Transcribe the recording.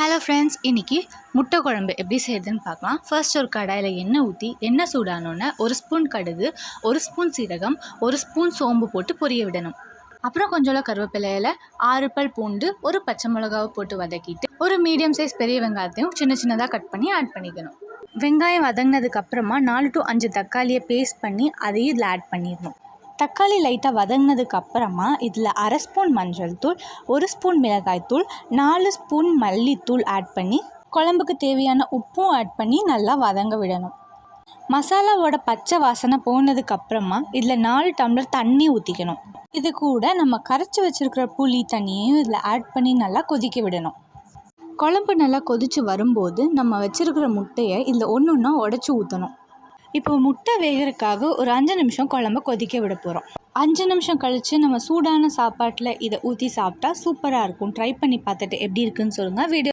Hello friends, இன்றைக்கி முட்டை குழம்பு எப்படி செய்யுதுன்னு பார்க்கலாம். ஃபர்ஸ்ட் ஒரு கடாயில் எண்ணெய் ஊற்றி எண்ணெய் சூடானோன்னே 1 ஸ்பூன் கடுகு, 1 ஸ்பூன் சீரகம், 1 ஸ்பூன் சோம்பு போட்டு பொரிய விடணும். அப்புறம் கொஞ்சம் கருவேப்பிலையில் 6 பல் பூண்டு, 1 பச்சை மிளகாவை போட்டு வதக்கிட்டு ஒரு மீடியம் சைஸ் பெரிய வெங்காயத்தையும் சின்னதாக கட் பண்ணி ஆட் பண்ணிக்கணும். வெங்காயம் வதங்கினதுக்கப்புறமா 4 to 5 தக்காளியை பேஸ்ட் பண்ணி அதையும் இதில் ஆட் பண்ணிடணும். தக்காளி லைட்டாக வதங்கினதுக்கு அப்புறமா இதில் 1/2 ஸ்பூன் மஞ்சள் தூள், 1 ஸ்பூன் மிளகாய் தூள், 4 ஸ்பூன் மல்லித்தூள் ஆட் பண்ணி குழம்புக்கு தேவையான உப்பும் ஆட் பண்ணி நல்லா வதங்க விடணும். மசாலாவோட பச்சை வாசனை போனதுக்கப்புறமா இதில் 4 டம்ளர் தண்ணி ஊற்றிக்கணும். இது கூட நம்ம கரைச்சி வச்சுருக்கிற புளி தண்ணியையும் இதில் ஆட் பண்ணி நல்லா கொதிக்க விடணும். குழம்பு நல்லா கொதித்து வரும்போது நம்ம வச்சுருக்கிற முட்டையை இதில் ஒன்று ஒன்றா உடச்சி ஊற்றணும். இப்போ முட்டை வேகிறதுக்காக ஒரு 5 நிமிஷம் குழம்ப கொதிக்க விட போகிறோம். 5 நிமிஷம் கழித்து நம்ம சூடான சாப்பாட்டில் இதை ஊற்றி சாப்பிட்டா சூப்பராக இருக்கும். ட்ரை பண்ணி பார்த்துட்டு எப்படி இருக்குன்னு சொல்லுங்கள். வீடியோ